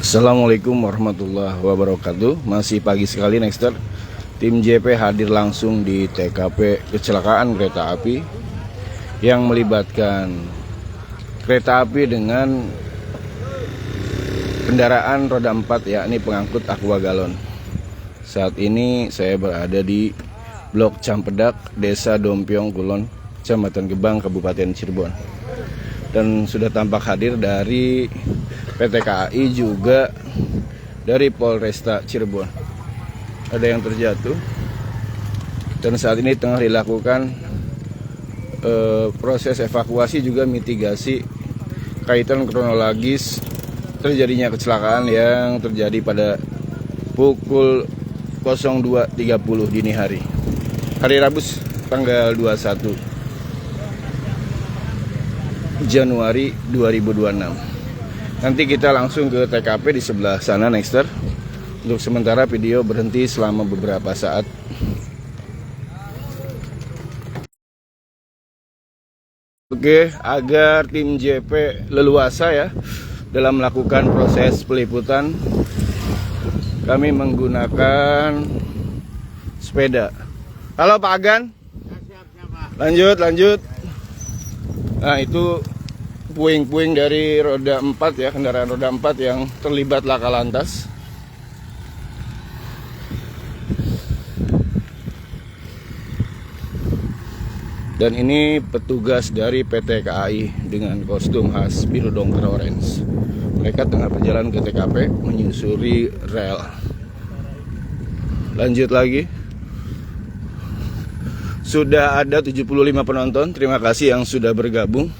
Assalamualaikum warahmatullahi wabarakatuh. Masih pagi sekali Nexter. Tim JP hadir langsung di TKP kecelakaan kereta api yang melibatkan kereta api dengan kendaraan roda 4, yakni pengangkut aqua galon. Saat ini saya berada di Blok Campedak, Desa Dompiong Kulon, Kecamatan Gebang, Kabupaten Cirebon. Dan sudah tampak hadir dari PT KAI, juga dari Polresta Cirebon. Ada yang terjatuh dan saat ini tengah dilakukan proses evakuasi juga mitigasi kaitan kronologis terjadinya kecelakaan yang terjadi pada pukul 02.30 dini hari Rabu tanggal 21 Januari 2026. Nanti kita langsung ke TKP di sebelah sana Nexter. Untuk sementara video berhenti selama beberapa saat. Oke, agar tim JP leluasa ya dalam melakukan proses peliputan, kami menggunakan sepeda. Halo Pak Agan. Lanjut. Nah, itu puing-puing dari roda 4 ya, kendaraan roda 4 yang terlibat laka lantas. Dan ini petugas dari PT KAI dengan kostum khas biru dongker orange. Mereka tengah berjalan ke TKP menyusuri rel. Lanjut lagi. Sudah ada 75 penonton. Terima kasih yang sudah bergabung.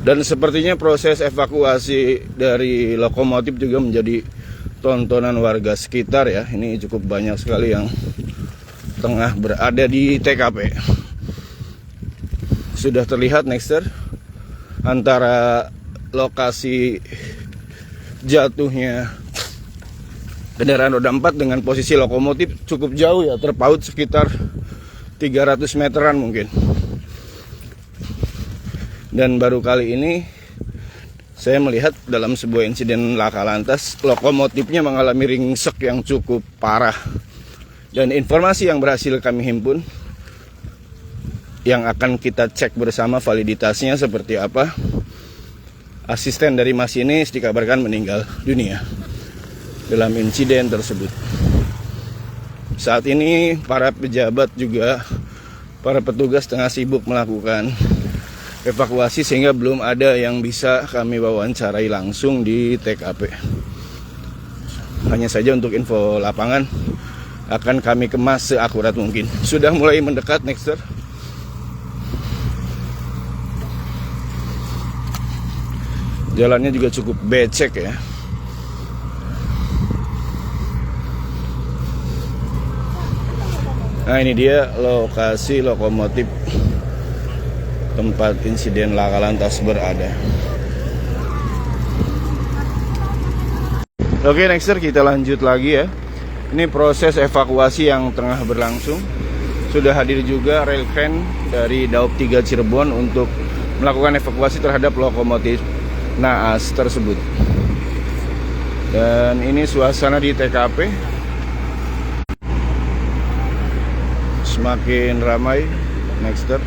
Dan sepertinya proses evakuasi dari lokomotif juga menjadi tontonan warga sekitar ya. Ini cukup banyak sekali yang tengah berada di TKP. Sudah terlihat Nexter, antara lokasi jatuhnya kendaraan roda 4 dengan posisi lokomotif cukup jauh ya, terpaut sekitar 300 meteran mungkin. Dan baru kali ini saya melihat dalam sebuah insiden laka lantas, lokomotifnya mengalami ringsek yang cukup parah. Dan informasi yang berhasil kami himpun, yang akan kita cek bersama validitasnya seperti apa, asisten dari masinis dikabarkan meninggal dunia dalam insiden tersebut. Saat ini para pejabat juga, para petugas tengah sibuk melakukan evakuasi sehingga belum ada yang bisa kami wawancarai langsung di TKP. Hanya saja untuk info lapangan akan kami kemas seakurat mungkin. Sudah mulai mendekat Nexter. Jalannya juga cukup becek ya. Nah, ini dia lokasi lokomotif tempat insiden laka lantas berada. Oke Nexter, kita lanjut lagi ya. Ini proses evakuasi yang tengah berlangsung. Sudah hadir juga rail crane dari Daop 3 Cirebon untuk melakukan evakuasi terhadap lokomotif naas tersebut. Dan ini suasana di TKP semakin ramai Nexter.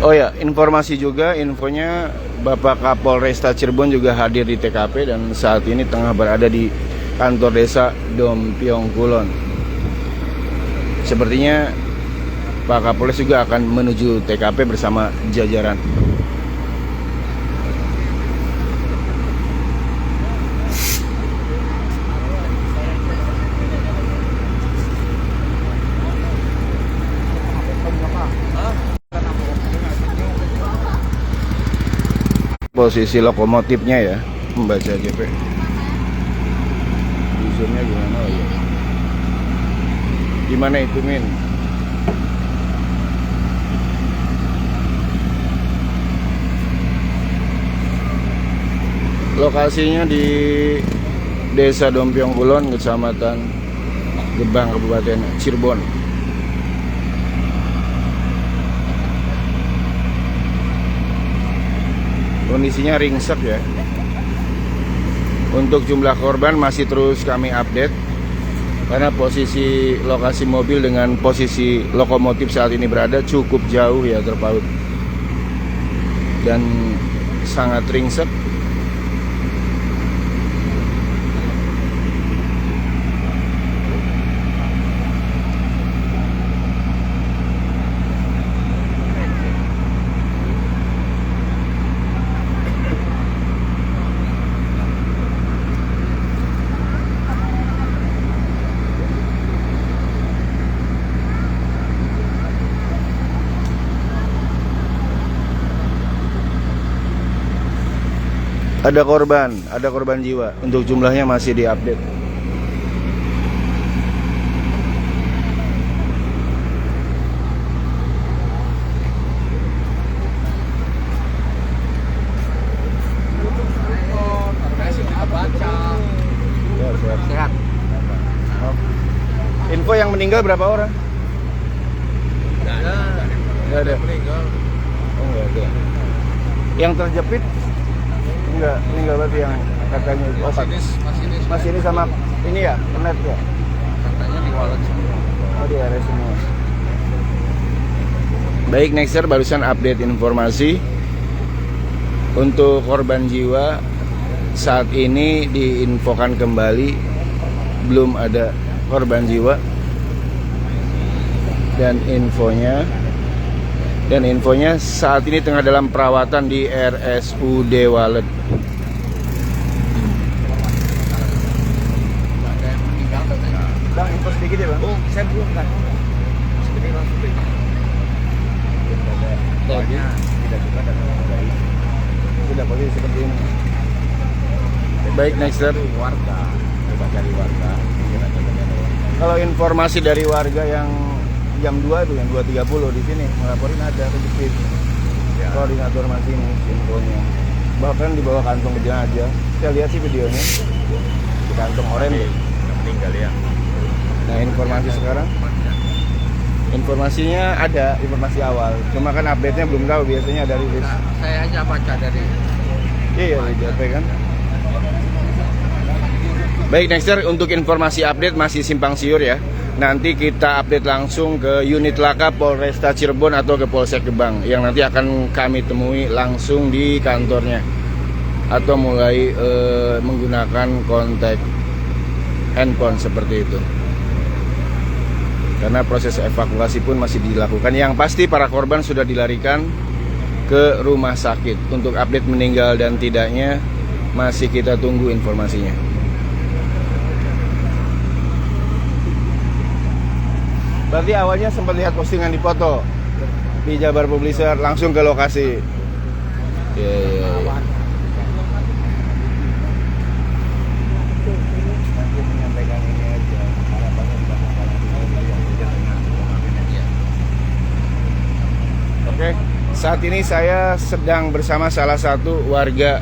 Oh ya, informasi juga, infonya Bapak Kapolresta Cirebon juga hadir di TKP dan saat ini tengah berada di kantor desa Dompiong Kulon. Sepertinya Pak Kapolres juga akan menuju TKP bersama jajaran. posisi lokomotifnya ya, membaca JP. Di zoomnya gimana? Oh, ya. Gimana itu Min? Lokasinya di Desa Dompiong Kulon, Kecamatan Gebang, Kabupaten Cirebon. Kondisinya ringsek ya. Untuk jumlah korban masih terus kami update, karena posisi lokasi mobil dengan posisi lokomotif saat ini berada cukup jauh ya, terpaut dan sangat ringsek. Ada korban jiwa. Untuk jumlahnya masih diupdate. Sehat. Info yang meninggal berapa orang? Nggak ada. Oh, nggak ada. Yang terjepit? Enggak berarti yang katanya masinis sama ini ya, net ya? Katanya di wallet semua. Oh, di area semua. Baik, Nexter barusan update informasi untuk korban jiwa. Saat ini diinfokan kembali belum ada korban jiwa, dan infonya saat ini tengah dalam perawatan di RSUD Walet. Bang, info sedikit ya Bang? Oh, saya belum kan. Seperti langsung Soalnya tidak suka dan baik. Sudah posisi seperti ini. Baik, Nexter. warga, coba cari warga. Kalau informasi dari warga yang jam 2 itu, yang 2.30 di sini melaporin ada kejepit. Ya. Koordinator masinis infonya. Bahkan di bawah kantong jenazah. Saya lihat sih videonya. Di kantong oranye. Meninggal ya. Nah, informasi sekarang, informasinya ada, informasi awal. Cuma kan update-nya belum tahu, biasanya ada rilis. Nah, saya aja baca dari Iya, di DP kan. Baik, Nexter, untuk informasi update masih simpang siur ya. Nanti kita update langsung ke unit laka Polresta Cirebon atau ke Polsek Gebang, yang nanti akan kami temui langsung di kantornya, atau mulai menggunakan kontak handphone seperti itu. Karena proses evakuasi pun masih dilakukan. Yang pasti para korban sudah dilarikan ke rumah sakit. Untuk update meninggal dan tidaknya masih kita tunggu informasinya. Berarti awalnya sempat lihat postingan di foto di Jabar Publisher, langsung ke lokasi. Iya. Nanti menyampaikan ini aja. Oke, saat ini saya sedang bersama salah satu warga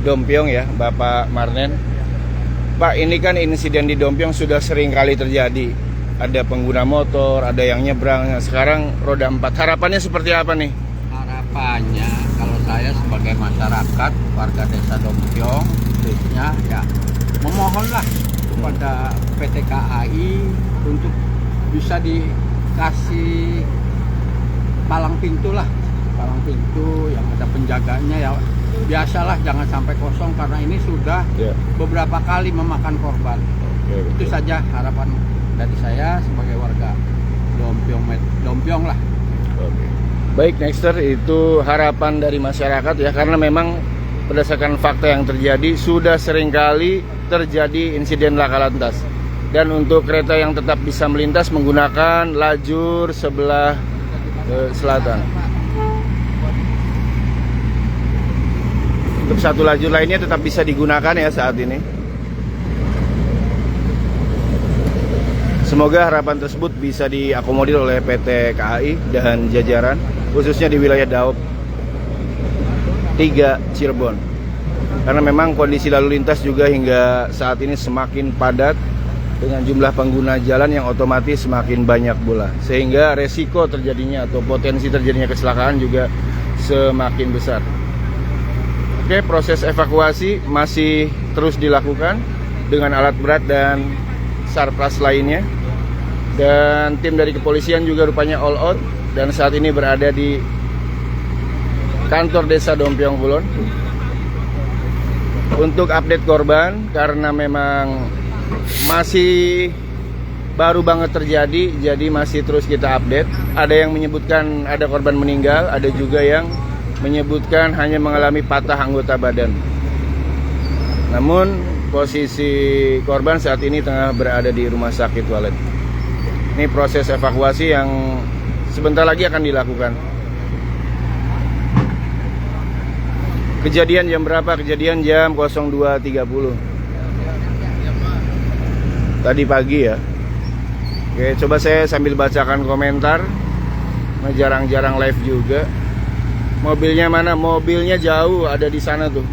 Dompiong ya, Bapak Marnen. Pak, ini kan insiden di Dompiong sudah sering kali terjadi. Ada pengguna motor, ada yang nyebrang. Sekarang roda 4. Harapannya seperti apa nih? harapannya kalau saya sebagai masyarakat warga Desa Dompiong khususnya ya memohonlah kepada PT KAI untuk bisa dikasih palang pintu yang ada penjaganya ya. Biasalah, jangan sampai kosong karena ini sudah beberapa kali memakan korban. Itu saja harapan dari saya sebagai warga Dompiong lah. Baik, Nexter, itu harapan dari masyarakat ya, karena memang berdasarkan fakta yang terjadi sudah seringkali terjadi insiden laka lantas. Dan untuk kereta yang tetap bisa melintas menggunakan lajur sebelah selatan. Untuk satu lajur lainnya tetap bisa digunakan ya saat ini. Semoga harapan tersebut bisa diakomodir oleh PT KAI dan jajaran, khususnya di wilayah Daop 3 Cirebon. Karena memang kondisi lalu lintas juga hingga saat ini semakin padat dengan jumlah pengguna jalan yang otomatis semakin banyak pula. Sehingga resiko terjadinya atau potensi terjadinya kecelakaan juga semakin besar. Oke, proses evakuasi masih terus dilakukan dengan alat berat dan sarpras lainnya. Dan tim dari kepolisian juga rupanya all out dan saat ini berada di kantor Desa Dompiong Kulon. Untuk update korban, karena memang masih baru banget terjadi, jadi masih terus kita update. Ada yang menyebutkan ada korban meninggal, ada juga yang menyebutkan hanya mengalami patah anggota badan. Namun posisi korban saat ini tengah berada di rumah sakit Walet. Ini proses evakuasi yang sebentar lagi akan dilakukan. Kejadian jam berapa? Kejadian jam 02.30 tadi pagi ya. Oke, coba saya sambil bacakan komentar. Jarang-jarang live juga. Mobilnya mana? Mobilnya jauh, ada di sana tuh.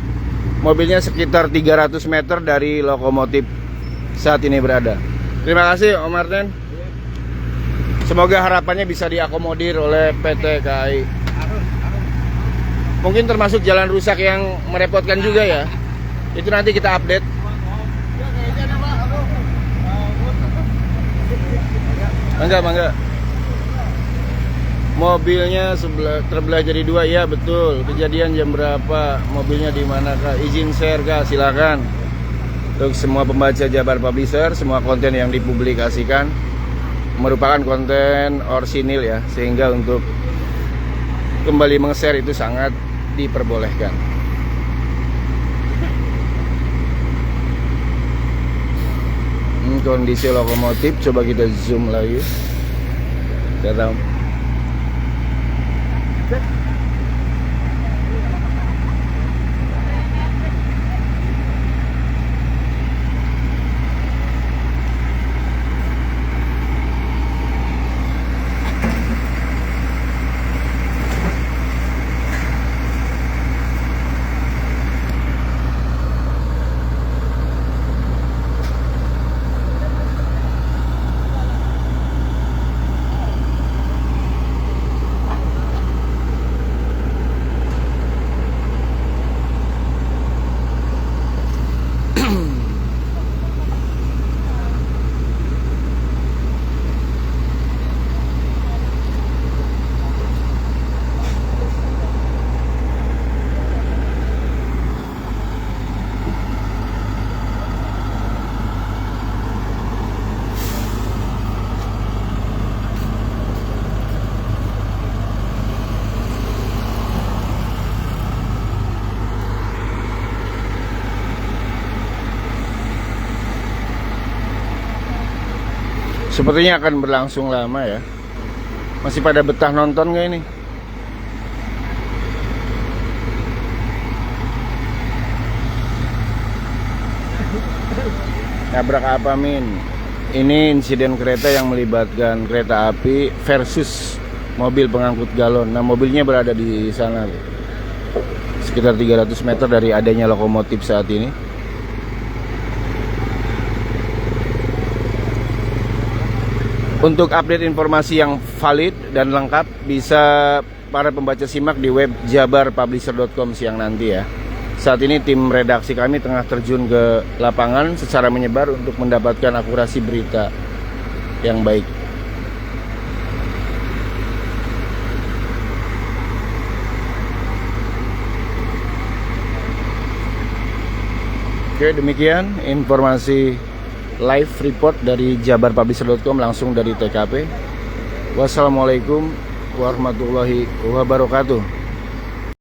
Mobilnya sekitar 300 meter dari lokomotif saat ini berada. Terima kasih Om Martin. Semoga harapannya bisa diakomodir oleh PT KAI. Mungkin termasuk jalan rusak yang merepotkan juga ya. Itu nanti kita update. Mangga. Mobilnya terbelah jadi dua, ya betul. Kejadian jam berapa? Mobilnya di mana Kak? Izin share Kak, silakan. Untuk semua pembaca Jabar Publisher, semua konten yang dipublikasikan merupakan konten orsinil ya, sehingga untuk kembali meng-share itu sangat diperbolehkan. Kondisi lokomotif coba kita zoom lagi. Kita tahu. Sepertinya akan berlangsung lama ya. Masih pada betah nonton nggak ini? Nabrak apa Min? Ini insiden kereta yang melibatkan kereta api versus mobil pengangkut galon. Nah, mobilnya berada di sana, sekitar 300 meter dari adanya lokomotif saat ini. Untuk update informasi yang valid dan lengkap, bisa para pembaca simak di web jabarpublisher.com siang nanti ya. Saat ini tim redaksi kami tengah terjun ke lapangan secara menyebar untuk mendapatkan akurasi berita yang baik. Oke, demikian informasi live report dari jabarpublisher.com langsung dari TKP. Wassalamualaikum warahmatullahi wabarakatuh.